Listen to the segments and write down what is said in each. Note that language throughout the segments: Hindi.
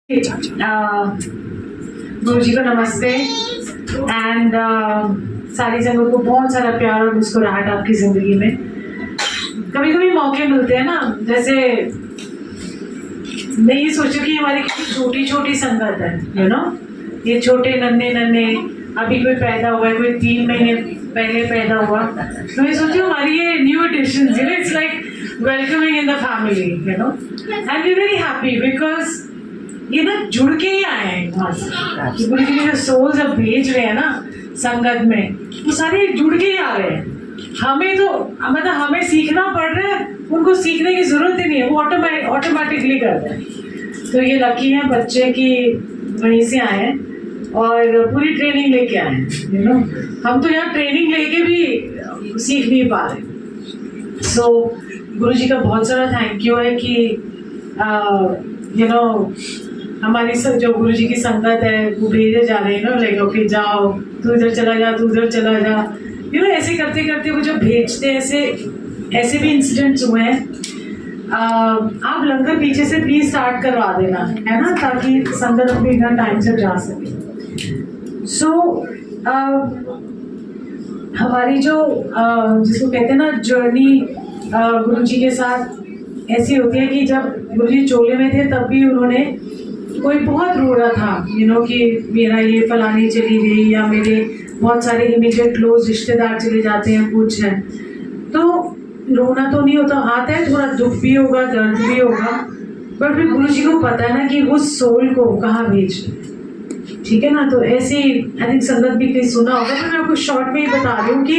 गुरु जी को नमस्ते एंड सारी संगत को बहुत सारा प्यार और मुस्कुराहट आपकी जिंदगी में। कभी कभी मौके मिलते हैं ना, जैसे मैं ये सोचू कि हमारी कितनी छोटी छोटी संगत है, यू नो, ये छोटे नन्हे नन्हे, अभी कोई पैदा हुआ है, कोई 3 महीने पहले पैदा हुआ, तो मैं सोचू हमारी ये new edition, you know, it's like welcoming in the family, you know, and we very happy because ये ना जुड़ के ही आए हैं वहां से। गुरु जी जो सोल्स अब भेज रहे हैं ना संगत में, वो सारे जुड़ के ही आ रहे हैं। हमें तो मतलब हमें सीखना पड़ रहा है, उनको सीखने की जरूरत ही नहीं है, वो ऑटोमेटिकली कर रहे हैं। तो ये लकी है बच्चे की वहीं से आए हैं और पूरी ट्रेनिंग लेके आए हैं, यू नो। हम तो यहाँ ट्रेनिंग लेके भी सीख नहीं पा रहे। सो गुरु जी का बहुत सारा थैंक यू है कि यू नो हमारी सब जो गुरु जी की संगत है वो भेजे जा रहे हैं ना, लाइक ओके जाओ, तू इधर चला जा, तू उधर चला जा, यू नो, ऐसे करते करते वो जो भेजते हैं, ऐसे भी इंसिडेंट्स हुए हैं। आप लंगर पीछे से प्लीज स्टार्ट करवा देना, है ना, ताकि संगत अपने इधर टाइम से जा सके। सो हमारी जो जिसको कहते हैं ना जर्नी गुरु जी के साथ ऐसी होती है कि जब गुरु जी चोले में थे तब भी उन्होंने कोई बहुत रो रहा था, यू नो, कि मेरा ये फलानी चली गई या मेरे बहुत सारे इमीडिएट क्लोज रिश्तेदार चले जाते हैं, कुछ है, तो रोना तो नहीं होता, आता है थोड़ा दुख भी होगा, दर्द भी होगा, बट फिर गुरु जी को पता है ना कि उस सोल को कहाँ भेज, ठीक है ना। तो ऐसे आई थिंक संगत भी कहीं सुना होगा, तो मैं आपको शॉर्ट में ही बता रही हूँ कि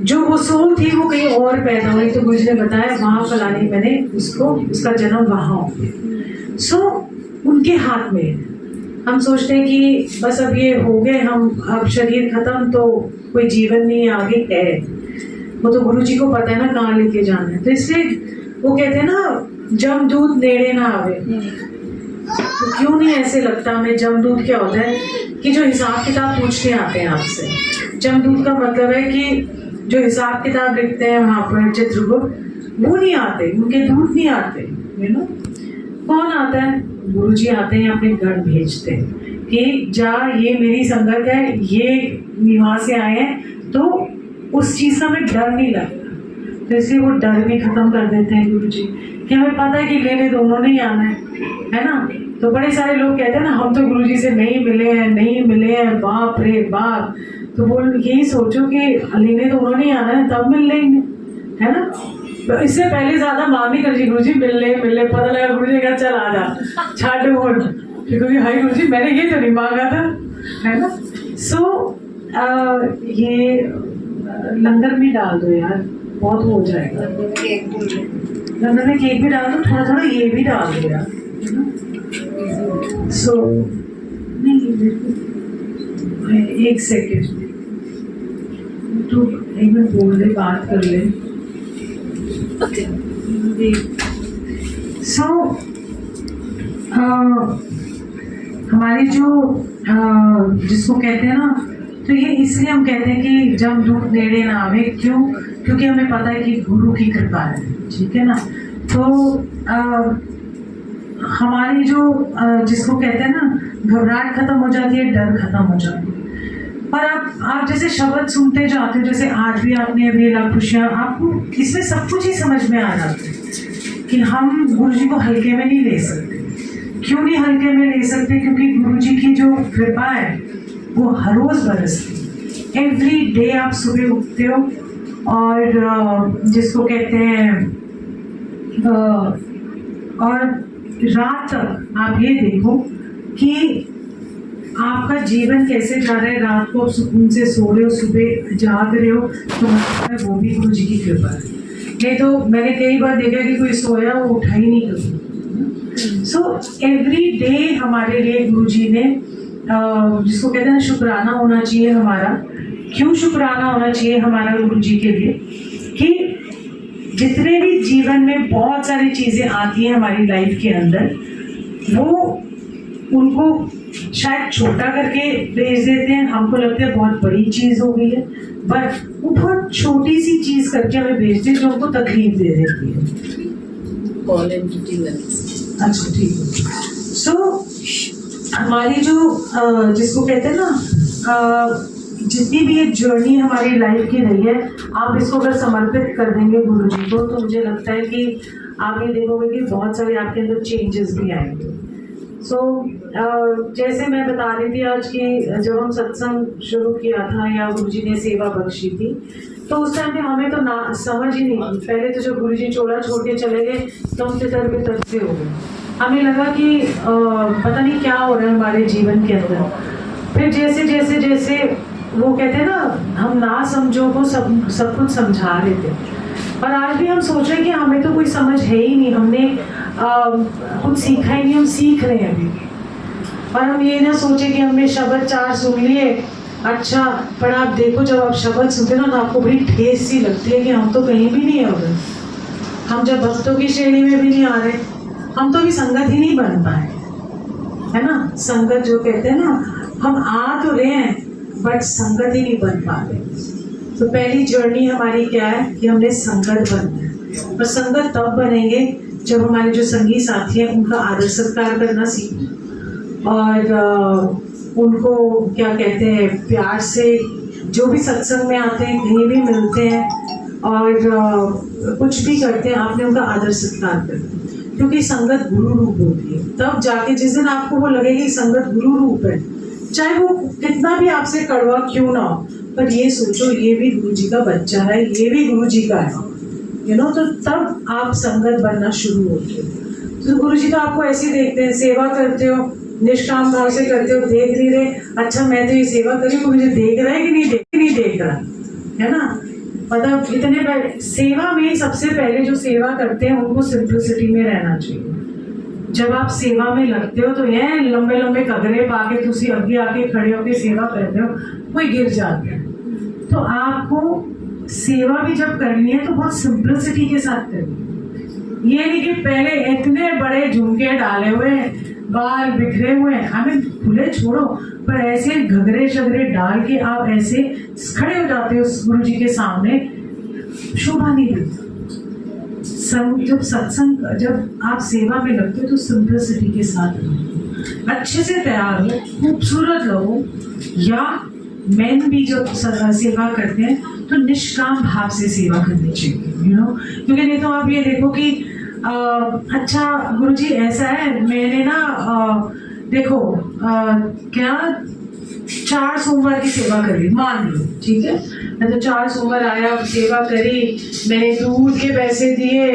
जो वो सोल थी वो कहीं और पैदा हुई, तो मुझे बताया वहाँ फलानी मैंने उसका जन्म वहाँ हो गया। सो उनके हाथ में हम सोचते हैं कि बस अब ये हो गए, हम अब शरीर खत्म तो कोई जीवन नहीं आगे है, वो तो गुरु जी को पता है ना कहाँ लेके जाना है। तो इसलिए वो कहते हैं ना जमदूत नेड़े ना आवे। तो क्यों नहीं ऐसे लगता हमें, जमदूत क्या होता है कि जो हिसाब किताब पूछते आते हैं आपसे। जमदूत का मतलब है कि जो हिसाब किताब लिखते हैं वहां पर चित्रगुप्त, वो नहीं आते, उनके दूत नहीं आते, यू नो। कौन आता है? गुरु जी आते हैं, अपने घर भेजते हैं कि जा, ये मेरी संगत है, ये वहां से आए हैं, तो उस चीज का हमें डर नहीं लगता। तो इसलिए वो डर भी खत्म कर देते हैं गुरु जी, कि हमें पता है कि लेने दोनों नहीं आना है ना। तो बड़े सारे लोग कहते हैं ना हम तो गुरु जी से नहीं मिले हैं, बाप रे बाप। तो वो यही सोचो कि लेने दोनों नहीं आना है, तब मिल लेंगे, है ना। तो इससे पहले ज्यादा मांग नहीं कर जी, गुरु जी मिल ले, पता लगा गुरु जी का चल आ जा, छाट बोल, क्योंकि हाई गुरु जी मैंने ये तो नहीं मांगा था, है ना। सो ये लंगर में डाल दो यार, बहुत हो जाएगा। लंगर में केक भी डाल दो, थोड़ा थोड़ा ये भी डाल दो यार, है ना। सो नहीं, एक सेकेंड, तो एक मिनट बोल ले, बात कर ले। सो हमारी जो जिसको कहते हैं ना, तो ये इसलिए हम कहते हैं कि जब दूत नेड़े ना आवे, क्यों? क्योंकि हमें पता है कि गुरु की कृपा है, ठीक है ना। तो हमारी जो जिसको कहते हैं ना घबराहट खत्म हो जाती है, डर खत्म हो जाती है। पर आप जैसे शब्द सुनते जाते हो, जैसे आज भी आपने अभी खुशियाँ, आपको इसमें सब कुछ ही समझ में आ जाता है कि हम गुरु जी को हल्के में नहीं ले सकते। क्यों नहीं हल्के में ले सकते? क्योंकि गुरु जी की जो कृपा है वो हर रोज बरसती है। एवरी डे आप सुबह उठते हो और जिसको कहते हैं और रात तक आप ये देखो कि आपका जीवन कैसे जा रहा है। रात को आप सुकून से सो रहे हो, सुबह जाग रहे हो, तो मतलब वो भी गुरु जी की कृपा है। नहीं तो मैंने कई बार देखा कि कोई सोया वो उठा ही नहीं कभी। सो एवरी डे हमारे लिए गुरु जी ने जिसको कहते हैं शुक्राना होना चाहिए हमारा। क्यों शुक्राना होना चाहिए हमारा गुरु जी के लिए? कि जितने भी जीवन में बहुत सारी चीजें आती हैं हमारी लाइफ के अंदर, वो उनको शायद छोटा करके भेज देते हैं, हमको लगता है बहुत बड़ी चीज हो गई है, बट वो बहुत छोटी सी चीज करके हमें भेजते हैं जो हमको तकलीफ दे देती है। अच्छा ठीक है। सो हमारी जो जिसको कहते हैं ना, जितनी भी एक जर्नी हमारी लाइफ की रही है, आप इसको अगर समर्पित कर देंगे गुरु जी को, तो मुझे लगता है कि आप ये देखोगे कि बहुत सारे आपके अंदर चेंजेस भी आएंगे। सो जैसे मैं बता रही थी आज की, जब हम सत्संग शुरू किया था या गुरु जी ने सेवा बख्शी थी, तो उस टाइम पे हमें तो ना समझ ही नहीं थी। पहले तो जब गुरु जी चोला छोड़ के चले गए तो हम तितर से हो गए, हमें लगा कि पता नहीं क्या हो रहा है हमारे जीवन के अंदर। फिर जैसे जैसे जैसे वो कहते हैं ना, हम ना समझो को सब कुछ समझा रहे थे, और आज भी हम सोच रहे हैं कि हमें तो कोई समझ है ही नहीं, हमने कुछ सीखा ही नहीं, हम सीख रहे हैं अभी। और हम ये ना सोचे कि हमने शब्द 4 सुन लिए, अच्छा, पर आप देखो जब आप शब्द सुनते ना तो आपको बड़ी ठेस सी लगती है कि हम तो कहीं भी नहीं हो रहे, हम जब भक्तों की श्रेणी में भी नहीं आ रहे, हम तो अभी संगत ही नहीं बन पाए, है ना। संगत जो कहते हैं ना, हम आ तो रहे हैं बट संगत ही नहीं बन पा रहे। तो पहली जर्नी हमारी क्या है कि हमने संगत बनना है, और संगत तब बनेंगे जब हमारे जो संगी साथी हैं उनका आदर सत्कार करना सीखें, और उनको क्या कहते हैं, प्यार से जो भी सत्संग में आते हैं, कहीं भी मिलते हैं और कुछ भी करते हैं, आपने उनका आदर सत्कार करना, क्योंकि संगत गुरु रूप होती है। तब जाके जिस दिन आपको वो लगेगी संगत गुरु रूप है, चाहे वो कितना भी आपसे कड़वा क्यों ना हो, पर ये सोचो ये भी गुरु जी का बच्चा है, ये भी गुरु जी का है, तो तब आप संगत बनना शुरू होते हो। तो गुरु जी तो आपको ऐसे ही देखते हैं, सेवा करते हो, निष्काम भाव से करते हो, देख नहीं रहे, अच्छा मैं तो ये सेवा करी हूँ, मुझे देख रहा है कि नहीं देख रहा है ना। मतलब इतने सेवा में सबसे पहले जो सेवा करते हैं उनको सिंप्लिसिटी में रहना चाहिए। जब आप सेवा में लगते हो तो ये लंबे लंबे कगरे पा के तुसी अगे आके खड़े होके सेवा करते हो, कोई गिर जाता है। तो आपको सेवा भी जब करनी है तो बहुत सिंप्लिसिटी के साथ करनी है। ये नहीं कि पहले इतने बड़े झुमके डाले हुए, बाल बिखरे हुए, हमें खुले छोड़ो, पर ऐसे घगरे शगरे डाल के आप ऐसे खड़े हो जाते हो गुरु जी के सामने, शोभा नहीं देता। जब सत्संग, जब आप सेवा में लगते हो तो सिंप्लिसिटी के साथ रहो, अच्छे से तैयार हो, खूबसूरत रहो। या मैन भी जब सेवा करते हैं तो निष्काम भाव से सेवा करनी चाहिए, क्योंकि नहीं तो आप ये देखो कि अच्छा गुरुजी ऐसा है, मैंने ना देखो क्या 4 सोमवार की सेवा करी, मान लो, ठीक है, मैं तो 4 सोमवार आया, सेवा करी, मैंने दूध के पैसे दिए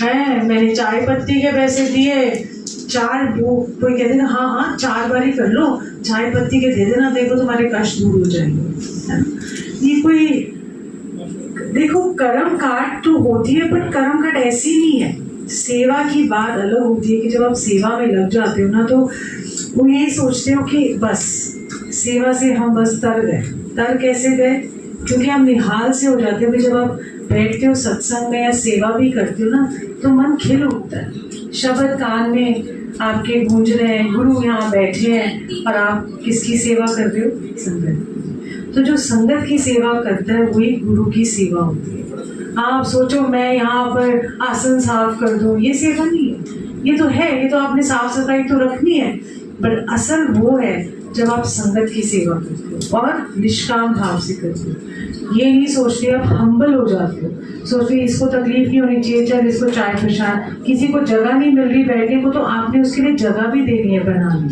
हैं, मैंने चाय पत्ती के पैसे दिए, 4 कोई कहते ना हाँ 4 बार ही कर लो, चाय पत्ती के दे देना, देखो तुम्हारे कष्ट दूर हो जाएंगे, है ना। ये कोई देखो कर्म काट तो होती है, पर कर्म काट ऐसी नहीं है। सेवा की बात अलग होती है कि जब आप सेवा में लग जाते हो ना, तो वो यही सोचते हो कि बस सेवा से हम बस तर गए। तर कैसे गए? क्योंकि हम निहाल से हो जाते हो। जब आप बैठते हो सत्संग में या सेवा भी करते हो ना, तो मन खिल उठता है, शब्द कान में आपके गूंज रहे हैं, गुरु यहाँ बैठे हैं और आप किसकी सेवा कर रहे हो? संगत। तो जो संगत की सेवा करता है वही गुरु की सेवा होती है। आप सोचो मैं यहाँ पर आसन साफ कर दूँ, ये सेवा नहीं है। ये तो है, ये तो आपने साफ सफाई तो रखनी है, पर असल वो है जब आप संगत की सेवा करते हो और निष्काम भाव से करते हो। ये नहीं सोचते, आप हम्बल हो जाते हो, सोचते इसको तकलीफ नहीं होनी चाहिए, चल इसको चाय प्रसाद, किसी को जगह नहीं मिल रही बैठने को तो आपने उसके लिए जगह भी देनी है बनानी,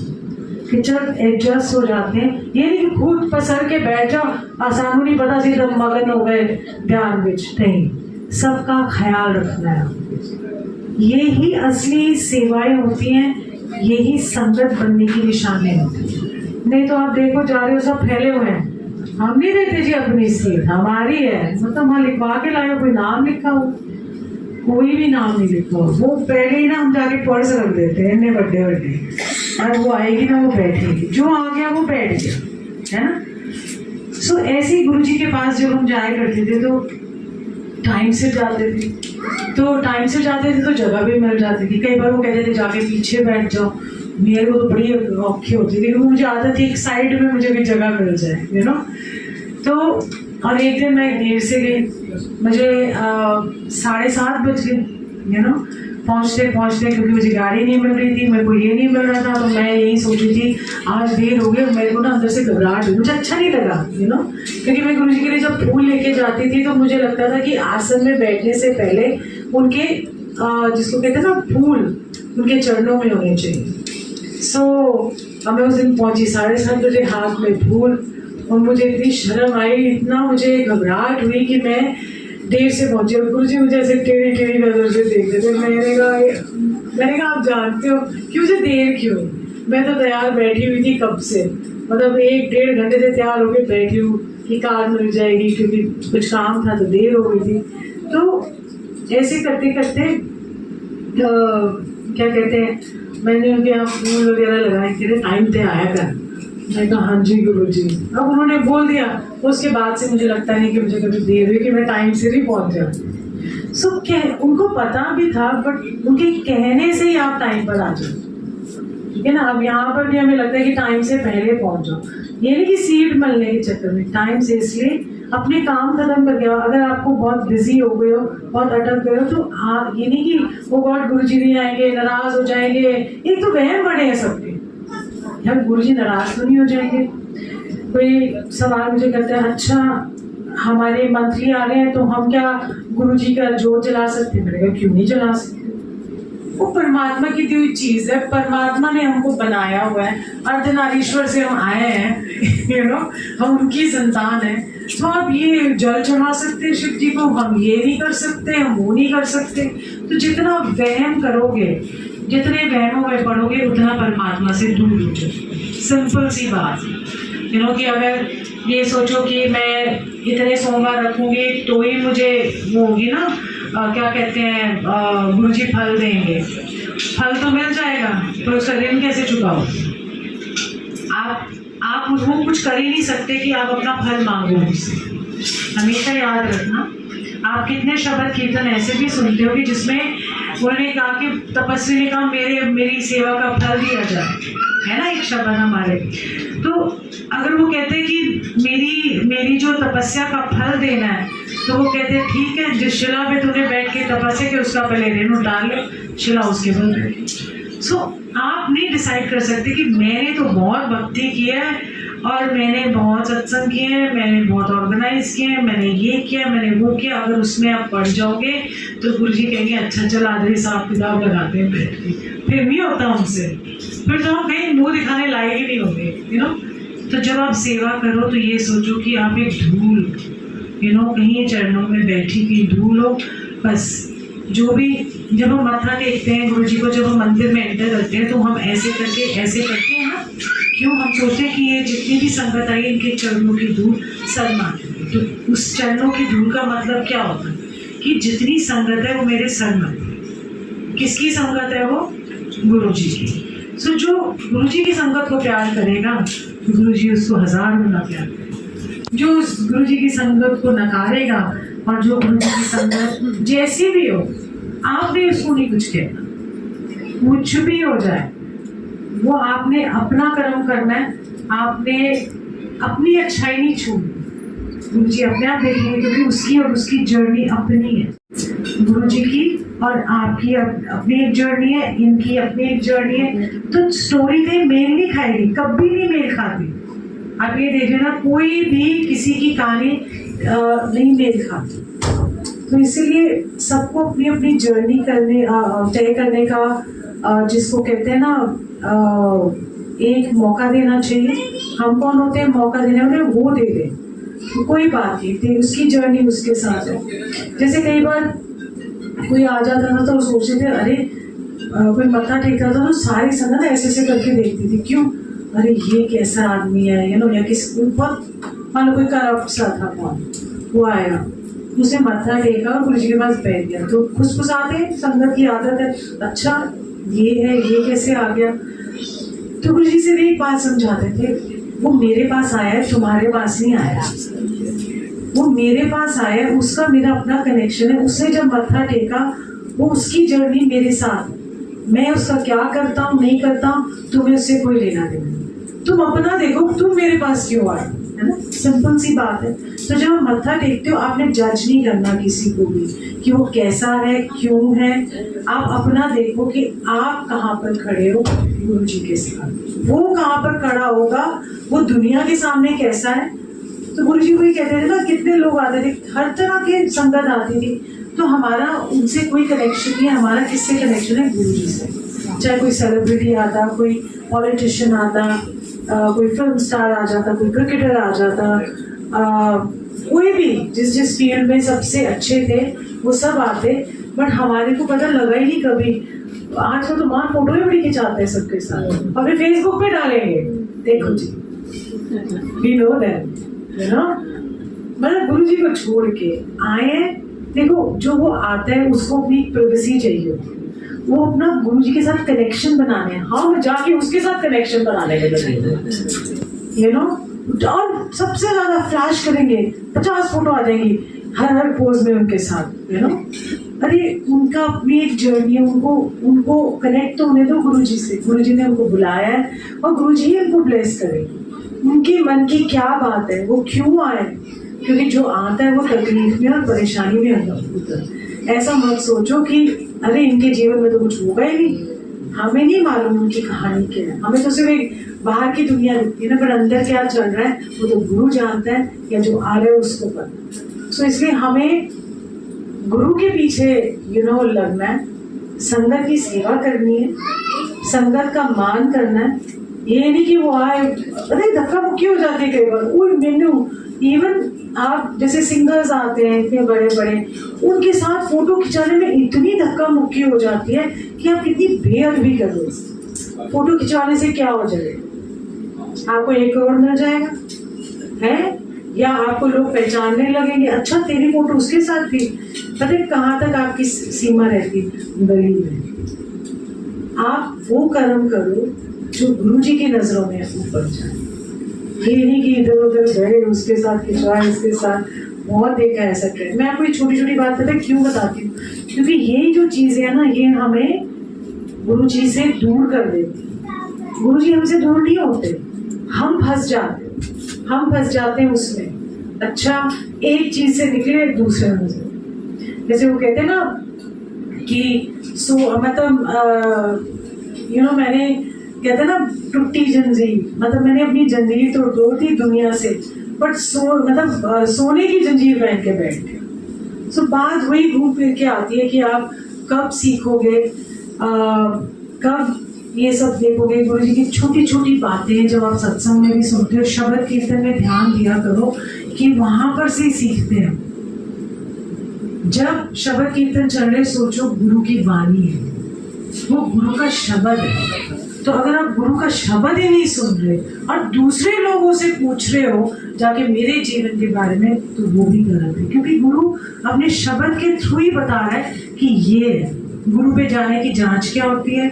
कि चल एडजस्ट हो जाते हैं। ये नहीं कि खुद पसर के बैठ जाओ, आसानू नहीं पता सीधा मगन हो गए ध्यान विच, नहीं, सबका ख्याल रखना है। ये ही असली सेवाएं होती हैं, यही संगत बनने की निशानी होती है। नहीं तो आप देखो जा रहे हो सब फैले हुए हैं, हम नहीं देते जी अपनी सीट हमारी है, मतलब वहाँ लिखवा के लाए, कोई नाम लिखा हो, कोई भी नाम नहीं लिखा हो, वो पहले ही ना हम जाके पर्स रख देते हैं इतने बड़े और वो आएगी ना वो बैठेगी, जो आ गया वो बैठ गया, है ना। सो ऐसे ही गुरु जी के पास जब हम जाया करते थे तो टाइम से जाते थे, तो जगह भी मिल जाती थी। कई बार वो कहते थे जाके पीछे बैठ जाओ, मेरे को तो बड़ी औखी होती थी क्योंकि मुझे आदत थी एक साइड में मुझे भी जगह मिल जाए, तो और एक दिन मैं देर से गई, मुझे 7:30 बज गए, पहुँचते पहुँचते, क्योंकि मुझे गाड़ी नहीं मिल रही थी, मेरे को ये नहीं मिल रहा था, तो मैं यही सोच रही थी आज देर हो गई। मेरे को ना अंदर से घबराहट हुई, मुझे अच्छा नहीं लगा क्योंकि मैं गुरुजी के लिए जब फूल लेके जाती थी तो मुझे लगता था कि आसन में बैठने से पहले उनके जिसको कहते हैं ना फूल, उनके चरणों में होने चाहिए। अब मैं उस दिन पहुंची 7:30 बजे, हाथ में फूल, और मुझे इतनी शर्म आई, इतना मुझे घबराहट हुई कि मैं देर से पहुंची। और गुरुजी मुझे ऐसे टेढ़ी नजर से देखते थे। मैंने कहा आप जानते हो कि मुझे देर क्यों? मैं तो तैयार बैठी हुई थी कब से, मतलब 1-1.5 घंटे से तैयार होकर बैठी हूँ कि कार मिल जाएगी, क्योंकि कुछ काम था तो देर हो गई थी। तो ऐसे करते करते क्या कहते हैं, मैंने उनके यहाँ फूल वगैरह लगाए कि टाइम पे आया कर। मैं कहा हाँ जी गुरुजी। अब उन्होंने बोल दिया, उसके बाद से मुझे लगता नहीं कि मुझे कभी देर हुई, कि मैं टाइम से ही पहुंच जाऊँ। उनको पता भी था, बट उनके कहने से ही आप टाइम पर आ जाओ, ठीक है ना। अब यहाँ पर भी हमें लगता है कि टाइम से पहले पहुंच जाओ, ये नहीं कि सीट मिलने के चक्कर में, टाइम से। इसलिए अपने काम खत्म करके आओ। अगर आपको बहुत बिजी हो गए हो, बहुत अटक गए हो, तो हाँ, ये नहीं कि वो गॉड गुरुजी नहीं आएंगे, नाराज हो जाएंगे। एक तो वहम बड़े हैं सबके, यार गुरुजी नाराज तो नहीं हो जाएंगे। कोई सवाल मुझे करता है, अच्छा हमारे मंथली आ रहे हैं तो हम क्या गुरुजी का जोत जला सकते हैं? मैंने कहा क्यों नहीं जला सकते, वो परमात्मा की दी हुई चीज है, परमात्मा ने हमको बनाया हुआ है, अर्धनारीश्वर से हम आए हैं हम उनकी संतान है। तो आप ये जल चढ़ा सकते हैं शिव जी को, हम ये नहीं कर सकते, हम वो नहीं कर सकते। तो जितना वहम करोगे, जितने वहमों में पढ़ोगे, उतना परमात्मा से दूर हो जाओगे। सिंपल सी बात कि अगर ये सोचो कि मैं इतने सोमवार रखूंगी तो ही मुझे वो होगी ना, क्या कहते हैं, गुरुजी फल देंगे। फल तो मिल जाएगा, तो उसका ऋण कैसे चुकाओ? आप वो कुछ कर ही नहीं सकते कि आप अपना फल मांगो मुझसे। हमेशा याद रखना, आप कितने शब्द कीर्तन ऐसे भी सुनते हो कि जिसमें उन्होंने कहा कि तपस्वी ने कहा मेरी सेवा का फल दिया जाए, है ना एक शब्द हमारे। तो अगर वो कहते हैं कि मेरी जो तपस्या का फल देना है, तो वो कहते हैं ठीक है, जिस शिला पे तूने बैठ के तपस्या की उसका पहले ऋण उतार ले, शिला उसके बल रहे। सो आप नहीं डिसाइड कर सकते कि मैंने तो बहुत भक्ति की है और मैंने बहुत सत्संग किए हैं, मैंने बहुत ऑर्गेनाइज किए हैं, मैंने ये किया, मैंने वो किया। अगर उसमें आप पढ़ जाओगे तो गुरुजी कहेंगे अच्छा चल आज हिसाब किताब लगाते हैं बैठ के। फिर नहीं होता उनसे, फिर तो हम कहीं मुंह दिखाने लायक ही नहीं होंगे तो जब आप सेवा करो तो ये सोचो कि आप एक धूल कहीं चरणों में बैठी हुई धूल हो। बस जो भी, जब हम मत्था टेकते हैं गुरुजी को, जब हम मंदिर में एंटर करते हैं तो हम ऐसे करते हैं ना, क्यों हम सोचते हैं कि ये जितनी भी संगत आई इनके चरणों की धूल सर में। तो उस चरणों की धूल का मतलब क्या होता है कि जितनी संगत है वो मेरे सर में। किसकी संगत है वो? गुरुजी की। सो जो गुरुजी की संगत को प्यार करेगा, गुरुजी उसको 1000 गुना प्यार करेगा। जो गुरुजी की संगत को नकारेगा, और जो गुरुजी की संगत जैसी भी हो, आप भी उसको नहीं कुछ कहना, कुछ भी हो जाए, वो आपने अपना कर्म करना है, आपने अपनी अच्छाई नहीं छोड़नी। गुरुजी अपने आप देखेंगे, क्योंकि उसकी और उसकी जर्नी अपनी है। गुरुजी की और आपकी अपनी एक जर्नी है, इनकी अपनी एक जर्नी है। तो स्टोरी कहीं मेल नहीं खाएगी, कभी नहीं मेल खाती। आप ये देखिए ना, कोई भी किसी की कहानी नहीं मेल खाती। तो इसीलिए सबको अपनी अपनी जर्नी तय करने का जिसको कहते हैं ना, एक मौका देना चाहिए। हम कौन होते हैं मौका देने वाले? वो दे दें, तो कोई बात नहीं थी, उसकी जर्नी उसके साथ है। जैसे कई बार कोई आ जाता था तो सोचते थे अरे कोई मत्था टेकता था तो सारी संगत ऐसे ऐसे करके देखती थी, क्यों? अरे ये कैसा आदमी है, या किसी बहुत मान लो कोई करप्ट सा था कौन, वो आया, उसने मत्था टेका और गुरुजी के पास बैठ गया, तो खुसफुसाते संगत की आदत है, अच्छा ये है, ये कैसे आ गया? तो गुरुजी से भी एक बात समझाते थे, वो मेरे पास आया है, तुम्हारे पास नहीं आया। वो मेरे पास आया है, उसका मेरा अपना कनेक्शन है। उसने जब मत्था टेका, वो उसकी जर्नी मेरे साथ, मैं उसका क्या करता हूँ नहीं करता हूँ, तुम्हें उससे कोई लेना देना। तुम अपना देखो, तुम मेरे पास क्यों आए? है ना, सिंपल सी बात है। तो जब आप मत्था टेकते हो आपने जज नहीं करना किसी को भी कि वो कैसा है क्यों है, आप अपना देखो कि आप कहाँ पर खड़े हो गुरु जी के साथ, वो कहाँ पर खड़ा होगा, वो दुनिया के सामने कैसा है। तो गुरु जी वही कहते थे ना, कितने लोग आते थे, हर तरह के संगत आती थी, तो हमारा उनसे कोई कनेक्शन नहीं है, हमारा किससे कनेक्शन है, गुरु जी से। चाहे कोई सेलिब्रिटी आता, कोई पॉलिटिशियन आता, कोई फिल्म स्टार आ जाता, कोई क्रिकेटर आ जाता, कोई भी जिस फील्ड में सबसे अच्छे थे वो सब आते, बट हमारे को पता लगा ही नहीं कभी। आजकल तो माँ फोटो ही बड़ी खिंचाते हैं सबके साथ और फिर फेसबुक पे डालेंगे, देखो जी we know that, you know. मतलब गुरु जी को छोड़ के आए हैं, देखो जो वो आता है उसको अपनी प्राइवेसी चाहिए होती है, वो अपना गुरु जी के साथ कनेक्शन बनाने हैं, हम जाके उसके साथ कनेक्शन बनाने के लिए, यू नो। और सबसे ज्यादा फ्लैश करेंगे, 50 फोटो आ जाएंगी हर पोज में उनके साथ, यू नो। अरे उनका अपनी एक जर्नी है, उनको कनेक्ट तो होने दो गुरु जी से। गुरु जी ने उनको बुलाया है और गुरु जी उनको ब्लेस करेंगे। उनके मन की क्या बात है, वो क्यों आए, क्योंकि जो आता है वो तकलीफ में और परेशानी में होता है। ऐसा मत सोचो कि अरे इनके जीवन में तो कुछ होगा ही नहीं, हमें नहीं मालूम उनकी कहानी क्या है, हमें तो सिर्फ एक बाहर की दुनिया दिखती है ना, पर अंदर क्या चल रहा है वो तो गुरु जानता है, या जो आ रहे है उसको पता। सो इसलिए हमें गुरु के पीछे लगना है, संगत की सेवा करनी है, संगत का मान करना है। ये नहीं कि वो आए, अरे धक्का मुक्की हो जाती है कई बार। इवन आप जैसे सिंगर्स आते हैं इतने बड़े बड़े, उनके साथ फोटो खिंचाने में इतनी धक्का मुक्की हो जाती है कि आप कितनी बेअदबी कर लो। फोटो खिंचाने से क्या हो जाएगा, आपको 1 करोड़ मिल जाएगा है, या आपको लोग पहचानने लगेंगे, अच्छा तेरी फोटो उसके साथ थी। पता है कहाँ तक आपकी सीमा रहती, गली में। आप वो कर्म करो जो गुरु जी की नजरों में ऊपर जाए, ये नहीं कि इधर उधर गए उसके साथ खिंचवाए इसके साथ। बहुत देखा है ऐसा ट्रेंड। मैं आपको ये छोटी छोटी बात पता है क्यों बताती हूँ, क्योंकि ये जो चीजें है ना, ये हमें गुरु जी से दूर कर देती। गुरु जी हमसे दूर नहीं होते, हम फंस जाते हैं उसमें। अच्छा एक चीज से निकले दूसरे में, जैसे वो कहते हैं ना कि मतलब मैंने कहते ना टूटी जंजीर, मतलब मैंने अपनी जंजीर तो तोड़ दी दुनिया से, बट सोने की जंजीर पहन के बैठ गया। सो बात वही घूम फिर के आती है कि आप कब सीखोगे, कब ये सब देखोगे। गुरु जी की छोटी छोटी बातें जब आप सत्संग में भी सुनते हो, शब्द कीर्तन में ध्यान दिया करो कि वहां पर से सीखते हैं। जब शब्द कीर्तन चल रहे सोचो गुरु की वाणी है, वो गुरु का शब्द है। तो अगर आप गुरु का शब्द ही नहीं सुन रहे और दूसरे लोगों से पूछ रहे हो जाके मेरे जीवन के बारे में, तो वो भी गलत है, क्योंकि गुरु अपने शब्द के थ्रू ही बता रहा है कि ये है। गुरु पे जाने की जांच क्या होती है,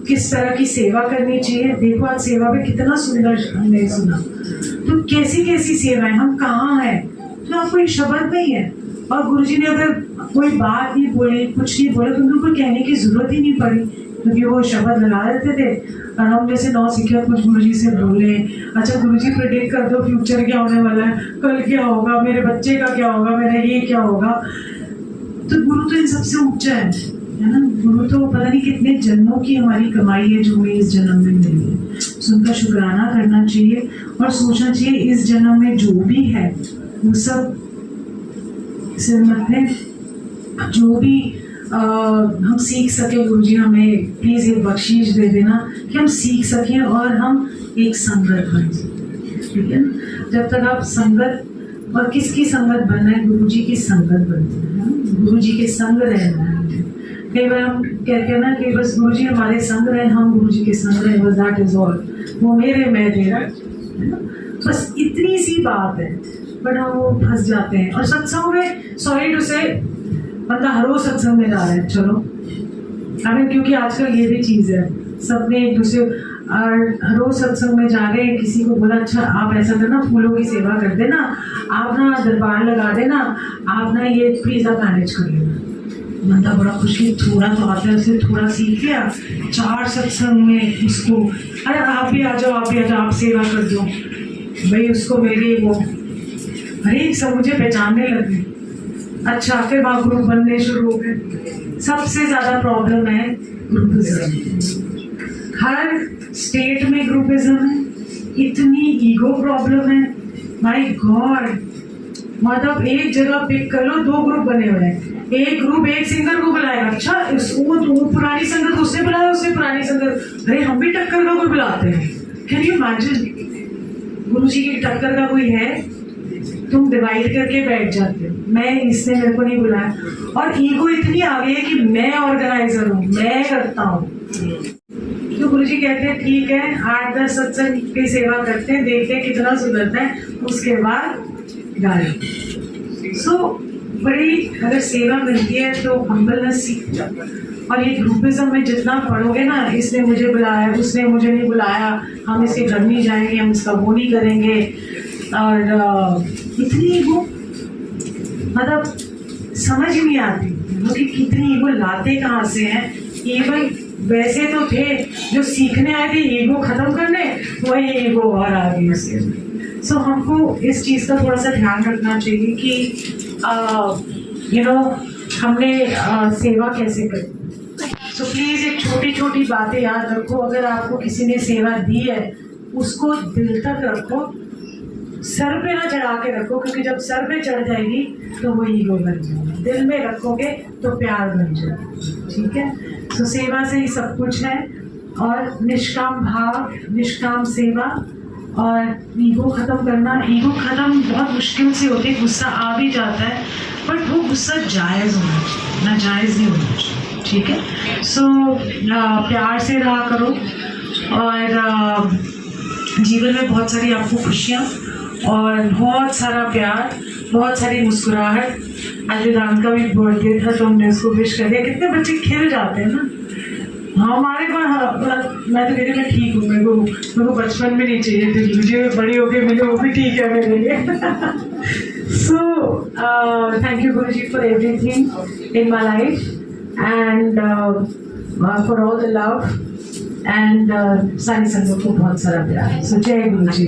किस तरह की सेवा करनी चाहिए। देखो आज सेवा पे कितना सुंदर हमने सुना, तो कैसी कैसी सेवाएं, हम कहाँ हैं, तो आपको एक शब्द में ही है। और गुरु जी ने अगर कोई बात नहीं बोली, कुछ नहीं बोला, तो उनको कहने की जरूरत ही नहीं पड़ी, क्योंकि वो शब्द लगा देते थे। और हम जैसे नौसिखिया कुछ गुरु जी से बोले, अच्छा गुरु जी प्रेडिक्ट कर दो फ्यूचर क्या होने वाला है, कल क्या होगा, मेरे बच्चे का क्या होगा, मेरा ये क्या होगा। तो गुरु तो इन सबसे ऊंचा है ना। गुरु तो पता नहीं कितने जन्मों की हमारी कमाई है जो हमें इस जन्म में मिली है। तो उनका शुक्राना करना चाहिए और सोचना चाहिए इस जन्म में जो भी है वो सब में जो भी हम सीख सके। गुरु जी हमें प्लीज एक बख्शीश दे देना कि हम सीख सकें और हम एक संगत बन सकें, ठीक है। जब तक आप संगत, और किसकी संगत बनना है, गुरु जी की संगत बनती है, गुरु जी के संग रहना है। कई बार हम कहते हैं ना कि बस गुरु जी हमारे संग रहे, हम गुरु जी के संग रहे, बस दैट इज ऑल, वो मेरे मैं तेरा, बस इतनी सी बात है। बट हम वो फंस जाते हैं। और सत्संग में सॉरी टू से बंदा हर रोज सत्संग में जा रहा है, चलो अगर, क्योंकि आजकल ये भी चीज है, सबने एक दूसरे हर रोज सत्संग में जा रहे हैं। किसी को बोला अच्छा आप ऐसा करना, फूलों की सेवा कर देना, आप ना दरबार लगा देना, आप ना ये प्लीज आप मैनेज कर लेना। बंदा बड़ा खुश कि थोड़ा तो आता है, उसने थोड़ा सीख लिया। 4 सत्संग में उसको अरे आप भी आ जाओ, आप भी आ जाओ, आप सेवा कर दो। भाई उसको मिल गई वो, अरे सब मुझे पहचानने लगे। अच्छा, फिर वहाँ ग्रुप बनने शुरू हो गए। सबसे ज्यादा प्रॉब्लम है ग्रुपिज्म। हर स्टेट में ग्रुपिज्म है, इतनी ईगो प्रॉब्लम है, माय गॉड। मतलब एक जगह पिक कर लो, 2 ग्रुप बने हुए हैं, एक ग्रुप एक सिंगर को बुलाएगा, अच्छा वो पुरानी संगत उसने बुलाया, उसने पुरानी संगत, अरे हम भी टक्कर का कोई बुलाते हैं। Can you imagine? गुरु जी की टक्कर का कोई है, तुम डिवाइड करके बैठ जाते हो, मैं इसने मेरे को नहीं बुलाया। और ईगो इतनी आ गई है कि मैं ऑर्गेनाइजर हूँ, मैं करता हूँ। तो गुरु जी कहते हैं ठीक है, 8-10 सत्संग की सेवा करते हैं, देखते हैं कितना सुधरता है, उसके बाद गाड़ी। सो बड़ी अगर सेवा मिलती है तो हम्बलनेस सीख जाता है। और ये ग्रुपिज्म में जितना पढ़ोगे ना, इसने मुझे बुलाया, उसने मुझे नहीं बुलाया, हम इसके घर नहीं जाएंगे, हम इसका वो नहीं करेंगे, और इतनी ईगो, मतलब समझ ही नहीं आती कि कितनी ईगो लाते कहाँ से हैं। इवन वैसे तो थे जो सीखने आए थे ईगो खत्म करने, वही ईगो और आ गई उसके। सो हमको इस चीज़ का थोड़ा सा ध्यान रखना चाहिए कि हमने सेवा कैसे करी। सो प्लीज़ एक छोटी छोटी बातें याद रखो। अगर आपको किसी ने सेवा दी है, उसको दिल तक रखो, सर पे ना चढ़ा के रखो, क्योंकि जब सर पे चढ़ जाएगी तो वो ईगो बन जाएगी। दिल में रखोगे तो प्यार बन जाएगा। ठीक है? तो सेवा से ही सब कुछ है, और निष्काम भाव, निष्काम सेवा, और ईगो खत्म करना। ईगो खत्म बहुत मुश्किल से होती है, गुस्सा आ भी जाता है, बट वो गुस्सा जायज़ होना चाहिए, नाजायज़ नहीं होना चाहिए। ठीक है? सो प्यार से रहा करो, और जीवन में बहुत सारी आपको खुशियाँ और बहुत सारा प्यार, बहुत सारी मुस्कुराहट। आज वेदांत का भी बर्थडे था, तो हमने उसको विश कर दिया। कितने बच्चे खिल जाते हैं ना। हमारे पास मैं तो कहती मैं ठीक हूँ, मेरे को बचपन में नहीं चाहिए थी, मुझे बड़ी होके मिले वो भी ठीक है मेरे लिए। सो thank you Guru ji for everything in my life, and for all the love, and सारी संगत को बहुत सारा प्यार। सो जय गुरु जी।